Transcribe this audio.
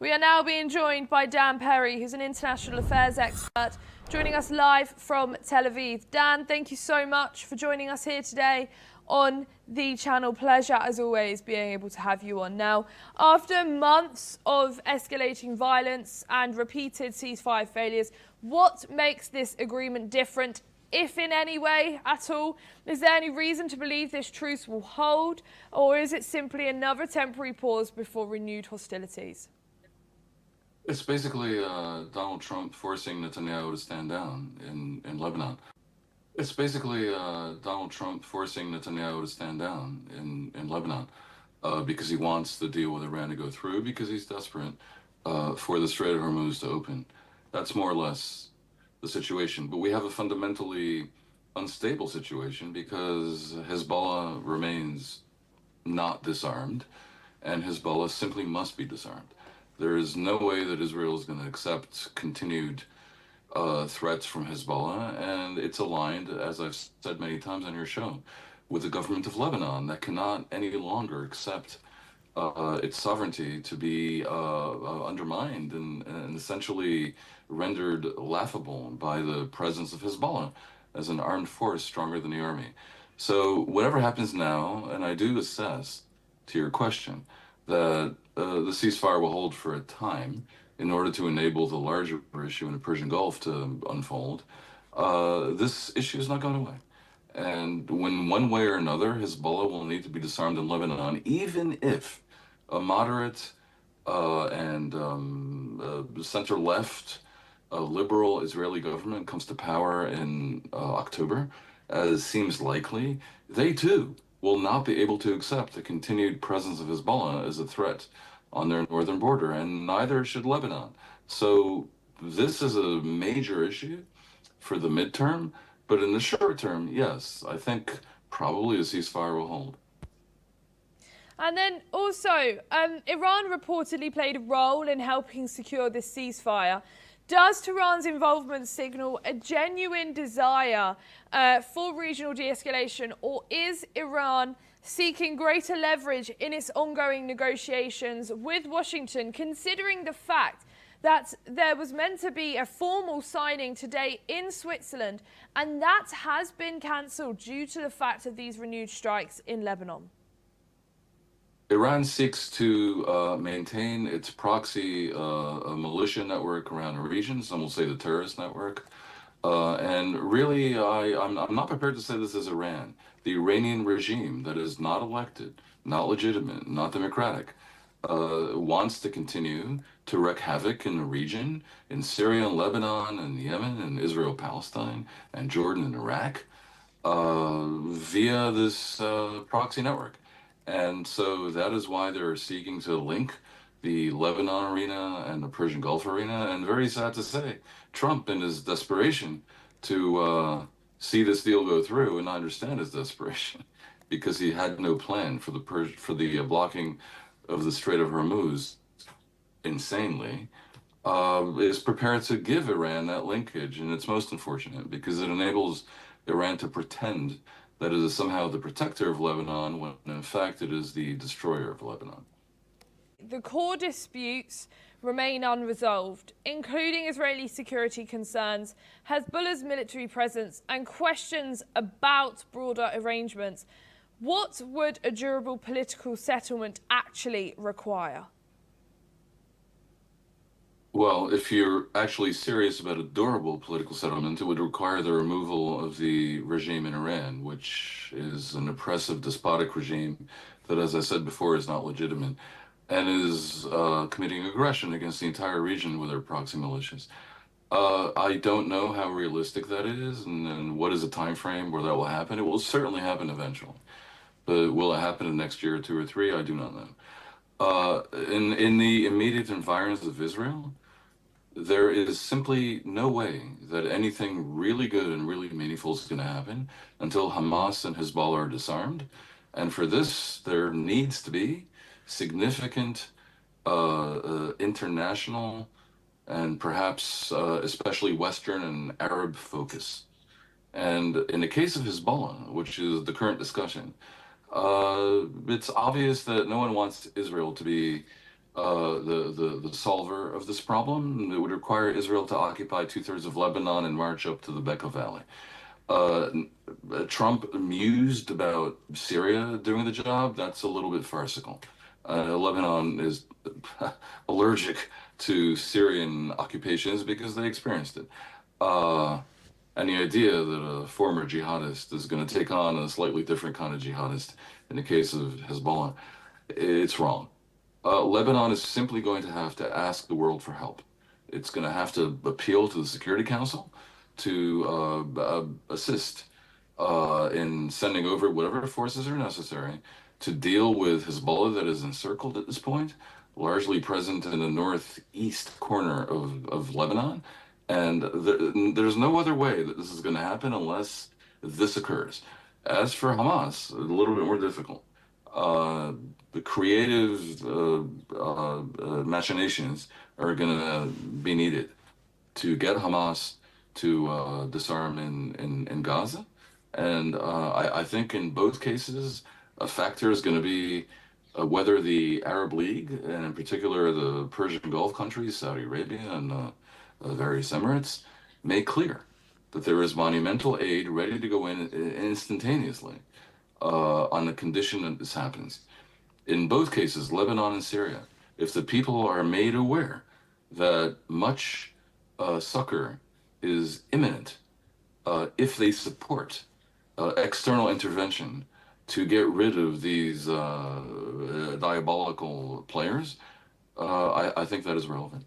We are now being joined by Dan Perry, who's an international affairs expert, joining us live from Tel Aviv. Dan, thank you so much for joining us here today on the channel. Pleasure, as always, being able to have you on. Now, after months of escalating violence and repeated ceasefire failures, what makes this agreement different, if in any way at all? Is there any reason to believe this truce will hold, or is it simply another temporary pause before renewed hostilities? It's basically Donald Trump forcing Netanyahu to stand down in Lebanon. It's basically Donald Trump forcing Netanyahu to stand down in Lebanon because he wants the deal with Iran to go through, because he's desperate for the Strait of Hormuz to open. That's more or less the situation. But we have a fundamentally unstable situation because Hezbollah remains not disarmed, and Hezbollah simply must be disarmed. There is no way that Israel is going to accept continued threats from Hezbollah, and it's aligned, as I've said many times on your show, with the government of Lebanon that cannot any longer accept its sovereignty to be undermined and essentially rendered laughable by the presence of Hezbollah as an armed force stronger than the army. So whatever happens now, and I do assess, to your question, that the ceasefire will hold for a time in order to enable the larger issue in the Persian Gulf to unfold, this issue is not going away. And when one way or another, Hezbollah will need to be disarmed in Lebanon, even if a moderate and center-left liberal Israeli government comes to power in October, as seems likely, they too will not be able to accept the continued presence of Hezbollah as a threat on their northern border, and neither should Lebanon. So this is a major issue for the midterm, but in the short term, yes, I think probably a ceasefire will hold. And then also, Iran reportedly played a role in helping secure this ceasefire. Does Tehran's involvement signal a genuine desire for regional de-escalation, or is Iran seeking greater leverage in its ongoing negotiations with Washington, considering the fact that there was meant to be a formal signing today in Switzerland, and that has been cancelled due to the fact of these renewed strikes in Lebanon? Iran seeks to maintain its proxy militia network around the region. Some will say the terrorist network. And really, I'm not prepared to say this is Iran. The Iranian regime that is not elected, not legitimate, not democratic, wants to continue to wreak havoc in the region, in Syria and Lebanon and Yemen and Israel, Palestine, and Jordan and Iraq, via this proxy network. And so that is why they're seeking to link the Lebanon arena and the Persian Gulf arena. And very sad to say, Trump, in his desperation to see this deal go through, and I understand his desperation, because he had no plan for the blocking of the Strait of Hormuz, insanely, is prepared to give Iran that linkage. And it's most unfortunate because it enables Iran to pretend that it is somehow the protector of Lebanon, when in fact it is the destroyer of Lebanon. The core disputes remain unresolved, including Israeli security concerns, Hezbollah's military presence, and questions about broader arrangements. What would a durable political settlement actually require? Well, if you're actually serious about a durable political settlement, it would require the removal of the regime in Iran, which is an oppressive, despotic regime that, as I said before, is not legitimate and is committing aggression against the entire region with their proxy militias. I don't know how realistic that is, and what is the time frame where that will happen. It will certainly happen eventually, but will it happen in the next year or two or three? I do not know. In the immediate environs of Israel, there is simply no way that anything really good and really meaningful is going to happen until Hamas and Hezbollah are disarmed. And for this, there needs to be significant international and perhaps especially Western and Arab focus. And in the case of Hezbollah, which is the current discussion, it's obvious that no one wants Israel to be the solver of this problem. It would require Israel to occupy two-thirds of Lebanon and march up to the Bekaa Valley. Uh, Trump mused about Syria doing the job. That's a little bit farcical. Lebanon is allergic to Syrian occupations because they experienced it. Uh, and the idea that a former jihadist is going to take on a slightly different kind of jihadist in the case of Hezbollah, it's wrong. Lebanon is simply going to have to ask the world for help. It's going to have to appeal to the Security Council to assist in sending over whatever forces are necessary to deal with Hezbollah that is encircled at this point, largely present in the northeast corner of Lebanon. And there's no other way that this is going to happen unless this occurs. As for Hamas, a little bit more difficult. Uh, the creative machinations are going to be needed to get Hamas to disarm in Gaza. And I think in both cases, a factor is going to be whether the Arab League, and in particular the Persian Gulf countries, Saudi Arabia and various Emirates, make clear that there is monumental aid ready to go in instantaneously on the condition that this happens. In both cases, Lebanon and Syria, if the people are made aware that much succor is imminent, if they support external intervention to get rid of these diabolical players, I think that is relevant.